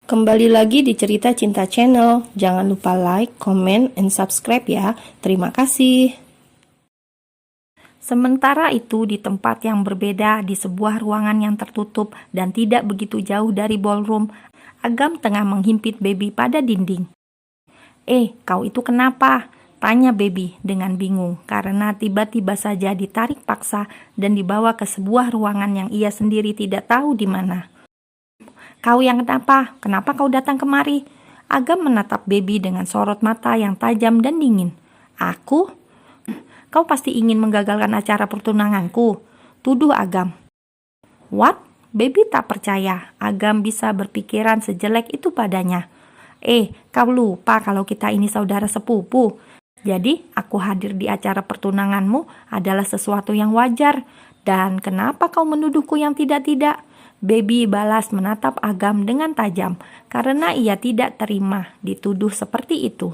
Kembali lagi di Cerita Cinta Channel. Jangan lupa like, comment, and subscribe ya. Terima kasih. Sementara itu, di tempat yang berbeda, di sebuah ruangan yang tertutup dan tidak begitu jauh dari ballroom, Agam tengah menghimpit Baby pada dinding. Kau itu kenapa? Tanya Baby dengan bingung karena tiba-tiba saja ditarik paksa dan dibawa ke sebuah ruangan yang ia sendiri tidak tahu di mana. Kau yang kenapa? Kenapa kau datang kemari? Agam menatap Baby dengan sorot mata yang tajam dan dingin. Aku? Kau pasti ingin menggagalkan acara pertunanganku, tuduh Agam. What? Baby tak percaya Agam bisa berpikiran sejelek itu padanya. Kau lupa kalau kita ini saudara sepupu. Jadi, aku hadir di acara pertunanganmu adalah sesuatu yang wajar. Dan kenapa kau menuduhku yang tidak-tidak? Baby balas menatap Agam dengan tajam karena ia tidak terima dituduh seperti itu.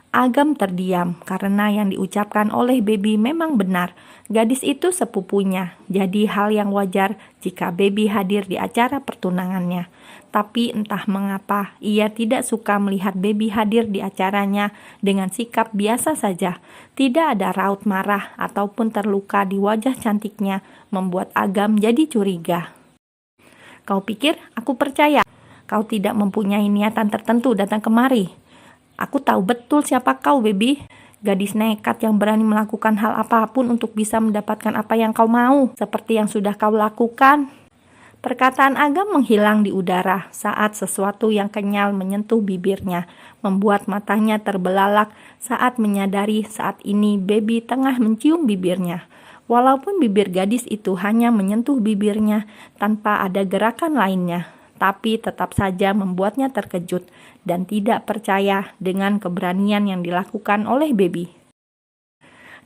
Agam terdiam karena yang diucapkan oleh Baby memang benar. Gadis itu sepupunya, jadi hal yang wajar jika Baby hadir di acara pertunangannya. Tapi entah mengapa ia tidak suka melihat Baby hadir di acaranya dengan sikap biasa saja. Tidak ada raut marah ataupun terluka di wajah cantiknya membuat Agam jadi curiga. Kau pikir aku percaya? Kau tidak mempunyai niatan tertentu datang kemari. Aku tahu betul siapa kau, Baby. Gadis nekat yang berani melakukan hal apapun untuk bisa mendapatkan apa yang kau mau, seperti yang sudah kau lakukan. Perkataan Agam menghilang di udara saat sesuatu yang kenyal menyentuh bibirnya, membuat matanya terbelalak saat menyadari saat ini Baby tengah mencium bibirnya. Walaupun bibir gadis itu hanya menyentuh bibirnya tanpa ada gerakan lainnya, tapi tetap saja membuatnya terkejut dan tidak percaya dengan keberanian yang dilakukan oleh Baby.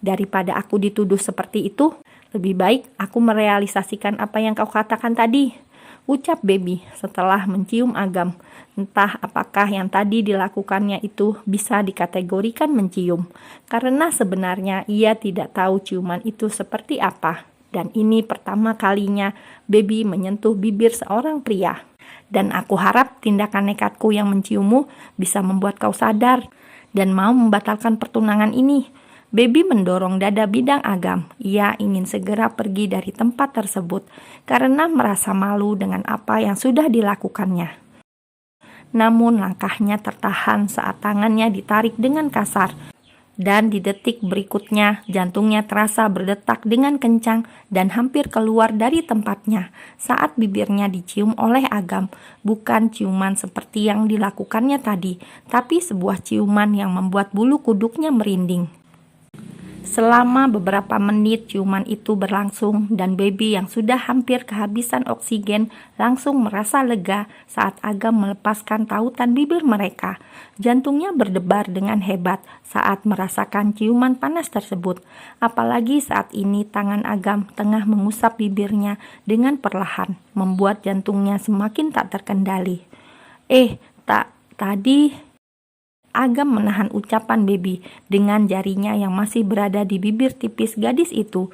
Daripada aku dituduh seperti itu, lebih baik aku merealisasikan apa yang kau katakan tadi, ucap Baby setelah mencium Agam. Entah apakah yang tadi dilakukannya itu bisa dikategorikan mencium, karena sebenarnya ia tidak tahu ciuman itu seperti apa. Dan ini pertama kalinya Baby menyentuh bibir seorang pria. Dan aku harap tindakan nekatku yang menciummu bisa membuat kau sadar dan mau membatalkan pertunangan ini. Baby mendorong dada bidang Agam. Ia ingin segera pergi dari tempat tersebut karena merasa malu dengan apa yang sudah dilakukannya. Namun langkahnya tertahan saat tangannya ditarik dengan kasar. Dan di detik berikutnya jantungnya terasa berdetak dengan kencang dan hampir keluar dari tempatnya saat bibirnya dicium oleh Agam. Bukan ciuman seperti yang dilakukannya tadi, tapi sebuah ciuman yang membuat bulu kuduknya merinding. Selama beberapa menit ciuman itu berlangsung dan Baby yang sudah hampir kehabisan oksigen langsung merasa lega saat Agam melepaskan tautan bibir mereka. Jantungnya berdebar dengan hebat saat merasakan ciuman panas tersebut. Apalagi saat ini tangan Agam tengah mengusap bibirnya dengan perlahan, membuat jantungnya semakin tak terkendali. Tadi... Agam menahan ucapan Baby dengan jarinya yang masih berada di bibir tipis gadis itu.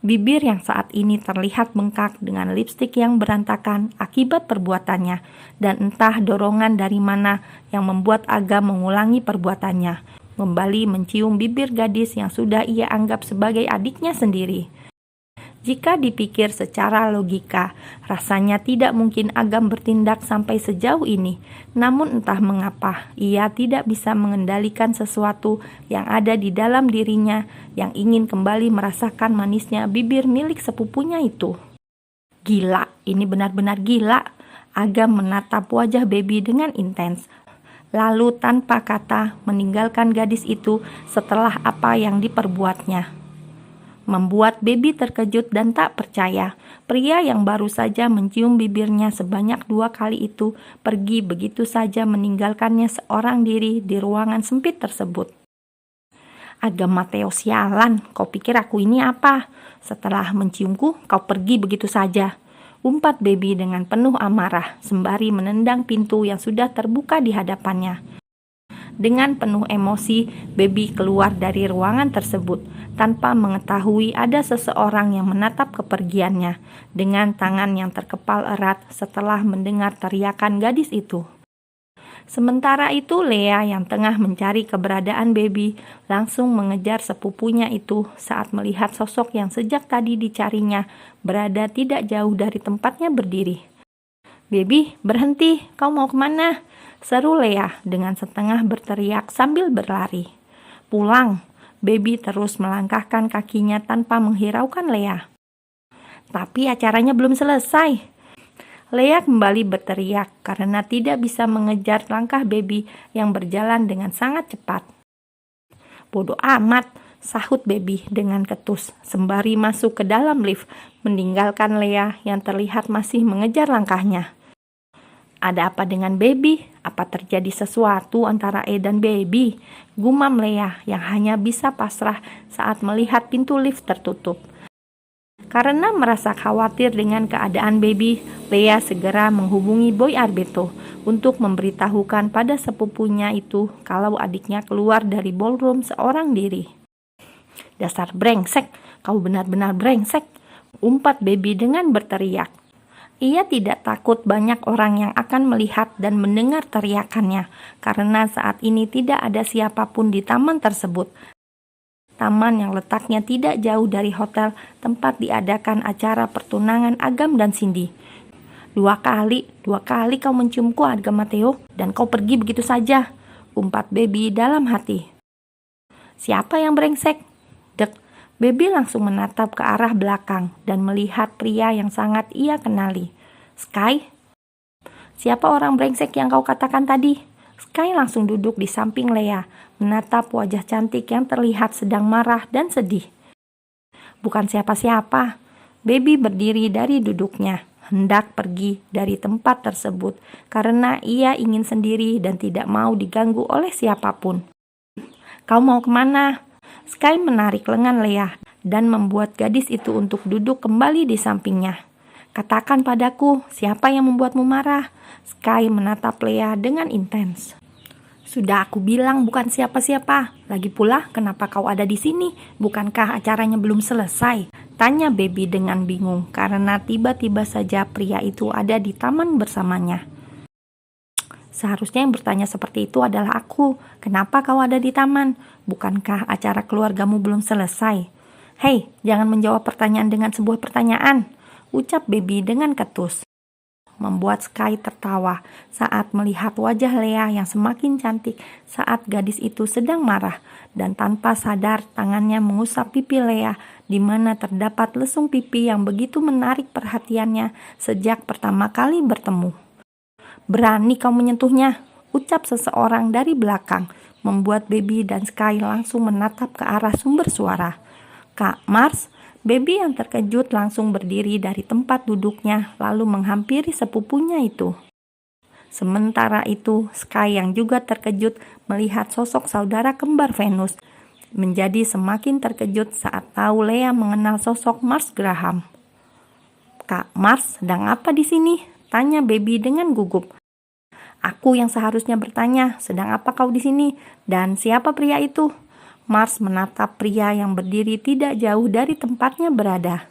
Bibir yang saat ini terlihat bengkak dengan lipstik yang berantakan akibat perbuatannya. Dan entah dorongan dari mana yang membuat Agam mengulangi perbuatannya. Kembali mencium bibir gadis yang sudah ia anggap sebagai adiknya sendiri. Jika dipikir secara logika, rasanya tidak mungkin Agam bertindak sampai sejauh ini. Namun entah mengapa, ia tidak bisa mengendalikan sesuatu yang ada di dalam dirinya yang ingin kembali merasakan manisnya bibir milik sepupunya itu. Gila, ini benar-benar gila. Agam menatap wajah Baby dengan intens. Lalu tanpa kata meninggalkan gadis itu setelah apa yang diperbuatnya. Membuat Baby terkejut dan tak percaya. Pria yang baru saja mencium bibirnya sebanyak 2 kali itu pergi begitu saja meninggalkannya seorang diri di ruangan sempit tersebut. Agam Mateo, sialan, kau pikir aku ini apa? Setelah menciumku, kau pergi begitu saja. Umpat Baby dengan penuh amarah sembari menendang pintu yang sudah terbuka di hadapannya. Dengan penuh emosi, Baby keluar dari ruangan tersebut tanpa mengetahui ada seseorang yang menatap kepergiannya dengan tangan yang terkepal erat setelah mendengar teriakan gadis itu. Sementara itu Lea yang tengah mencari keberadaan baby langsung mengejar sepupunya itu saat melihat sosok yang sejak tadi dicarinya berada tidak jauh dari tempatnya berdiri. "Baby, berhenti, kau mau kemana?" seru Lea dengan setengah berteriak sambil berlari. "Pulang." Baby terus melangkahkan kakinya tanpa menghiraukan Lea. Tapi acaranya belum selesai. Lea kembali berteriak karena tidak bisa mengejar langkah baby yang berjalan dengan sangat cepat. "Bodoh amat," sahut baby dengan ketus sembari masuk ke dalam lift, meninggalkan Lea yang terlihat masih mengejar langkahnya. "Ada apa dengan baby? Apa terjadi sesuatu antara E dan baby?" gumam Lea yang hanya bisa pasrah saat melihat pintu lift tertutup. Karena merasa khawatir dengan keadaan baby, Lea segera menghubungi Boy Arbeto untuk memberitahukan pada sepupunya itu kalau adiknya keluar dari ballroom seorang diri. "Dasar brengsek, kau benar-benar brengsek," umpat baby dengan berteriak. Ia tidak takut banyak orang yang akan melihat dan mendengar teriakannya, karena saat ini tidak ada siapapun di taman tersebut. Taman yang letaknya tidak jauh dari hotel tempat diadakan acara pertunangan Agam dan Cindy. Dua kali kau menciumku, Agam Mateo, dan kau pergi begitu saja," umpat baby dalam hati. "Siapa yang brengsek?" Dek, baby langsung menatap ke arah belakang dan melihat pria yang sangat ia kenali. "Sky? Siapa orang brengsek yang kau katakan tadi?" Sky langsung duduk di samping Lea, menatap wajah cantik yang terlihat sedang marah dan sedih. "Bukan siapa-siapa." Baby berdiri dari duduknya, hendak pergi dari tempat tersebut karena ia ingin sendiri dan tidak mau diganggu oleh siapapun. "Kau mau kemana?" Sky menarik lengan Lea dan membuat gadis itu untuk duduk kembali di sampingnya. "Katakan padaku, siapa yang membuatmu marah?" Sky menatap Lea dengan intens. "Sudah aku bilang bukan siapa-siapa. Lagi pula, kenapa kau ada di sini? Bukankah acaranya belum selesai?" tanya baby dengan bingung karena tiba-tiba saja pria itu ada di taman bersamanya. "Seharusnya yang bertanya seperti itu adalah aku. Kenapa kau ada di taman? Bukankah acara keluargamu belum selesai?" "Hei, jangan menjawab pertanyaan dengan sebuah pertanyaan," ucap baby dengan ketus. Membuat Sky tertawa saat melihat wajah Lea yang semakin cantik saat gadis itu sedang marah, dan tanpa sadar tangannya mengusap pipi Lea di mana terdapat lesung pipi yang begitu menarik perhatiannya sejak pertama kali bertemu. "Berani kau menyentuhnya," ucap seseorang dari belakang, membuat baby dan Sky langsung menatap ke arah sumber suara. "Kak Mars?" Baby yang terkejut langsung berdiri dari tempat duduknya lalu menghampiri sepupunya itu. Sementara itu, Sky yang juga terkejut melihat sosok saudara kembar Venus menjadi semakin terkejut saat tahu Lea mengenal sosok Mars Graham. "Kak Mars sedang apa di sini?" tanya baby dengan gugup. "Aku yang seharusnya bertanya, sedang apa kau di sini? Dan siapa pria itu?" Mars menatap pria yang berdiri tidak jauh dari tempatnya berada.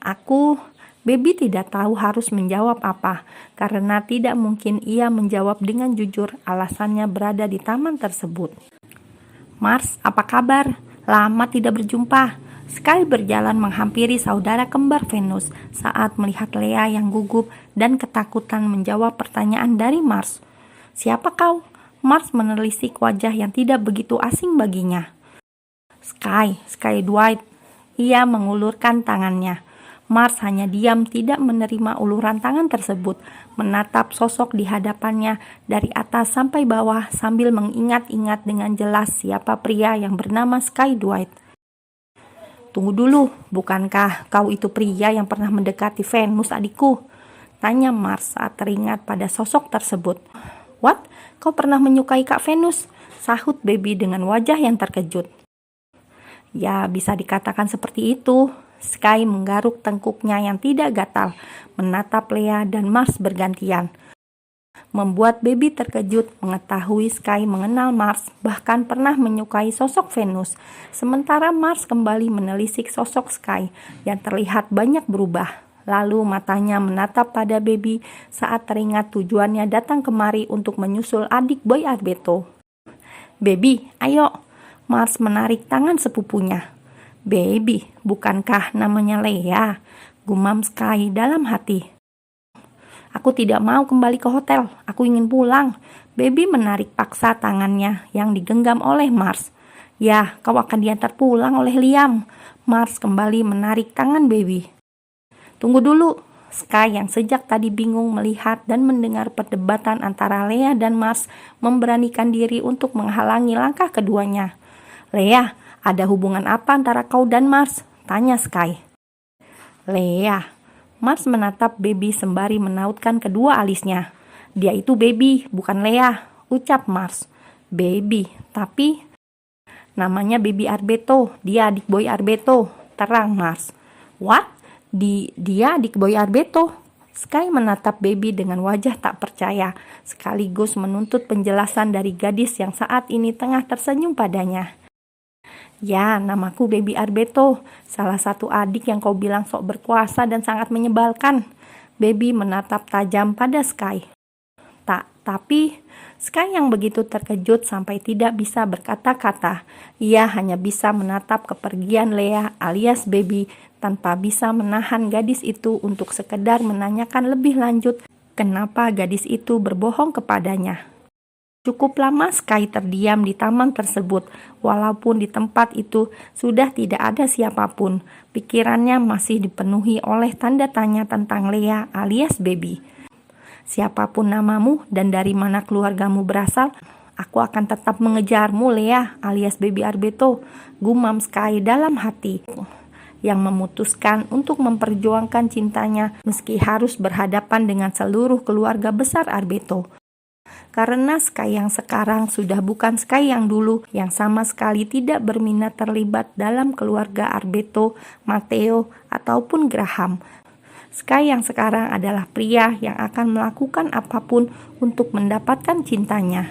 Aku..." Baby tidak tahu harus menjawab apa, karena tidak mungkin ia menjawab dengan jujur alasannya berada di taman tersebut. "Mars, apa kabar? Lama tidak berjumpa." Sky berjalan menghampiri saudara kembar Venus saat melihat Lea yang gugup dan ketakutan menjawab pertanyaan dari Mars. "Siapa kau?" Mars menelisik wajah yang tidak begitu asing baginya. Sky Dwight." Ia mengulurkan tangannya. Mars hanya diam tidak menerima uluran tangan tersebut, menatap sosok di hadapannya dari atas sampai bawah sambil mengingat-ingat dengan jelas siapa pria yang bernama Sky Dwight. "Tunggu dulu, bukankah kau itu pria yang pernah mendekati Venus adikku?" tanya Mars saat teringat pada sosok tersebut. "What? Kau pernah menyukai Kak Venus?" sahut baby dengan wajah yang terkejut. "Ya, bisa dikatakan seperti itu." Sky menggaruk tengkuknya yang tidak gatal, menatap Lea dan Mars bergantian. Membuat baby terkejut mengetahui Sky mengenal Mars, bahkan pernah menyukai sosok Venus. Sementara Mars kembali menelisik sosok Sky yang terlihat banyak berubah. Lalu matanya menatap pada Baby saat teringat tujuannya datang kemari untuk menyusul adik Boy Arbeto. "Baby, ayo." Mars menarik tangan sepupunya. "Baby, bukankah namanya Lea?" gumam Sky dalam hati. "Aku tidak mau kembali ke hotel, aku ingin pulang." Baby menarik paksa tangannya yang digenggam oleh Mars. "Ya, kau akan diantar pulang oleh Liam." Mars kembali menarik tangan Baby. "Tunggu dulu." Sky yang sejak tadi bingung melihat dan mendengar perdebatan antara Lea dan Mars memberanikan diri untuk menghalangi langkah keduanya. "Lea, ada hubungan apa antara kau dan Mars?" tanya Sky. "Lea." Mars menatap Baby sembari menautkan kedua alisnya. "Dia itu Baby, bukan Lea," ucap Mars. "Baby, tapi..." "Namanya Baby Arbeto, dia adik Boy Arbeto," terang Mars. "What? Dia adik Boy Arbeto?" Sky menatap Baby dengan wajah tak percaya, sekaligus menuntut penjelasan dari gadis yang saat ini tengah tersenyum padanya. "Ya, namaku Baby Arbeto, salah satu adik yang kau bilang sok berkuasa dan sangat menyebalkan." Baby menatap tajam pada Sky. Tapi Sky yang begitu terkejut sampai tidak bisa berkata-kata. Ia hanya bisa menatap kepergian Lea alias Baby tanpa bisa menahan gadis itu untuk sekedar menanyakan lebih lanjut kenapa gadis itu berbohong kepadanya. Cukup lama Sky terdiam di taman tersebut, walaupun di tempat itu sudah tidak ada siapapun. Pikirannya masih dipenuhi oleh tanda tanya tentang Lea alias Baby. "Siapapun namamu dan dari mana keluargamu berasal, aku akan tetap mengejarmu, Lea alias Baby Arbeto," gumam Sky dalam hati, yang memutuskan untuk memperjuangkan cintanya meski harus berhadapan dengan seluruh keluarga besar Arbeto. Karena Sky yang sekarang sudah bukan Sky yang dulu, yang sama sekali tidak berminat terlibat dalam keluarga Arbeto, Matteo, ataupun Graham. Sky yang sekarang adalah pria yang akan melakukan apapun untuk mendapatkan cintanya.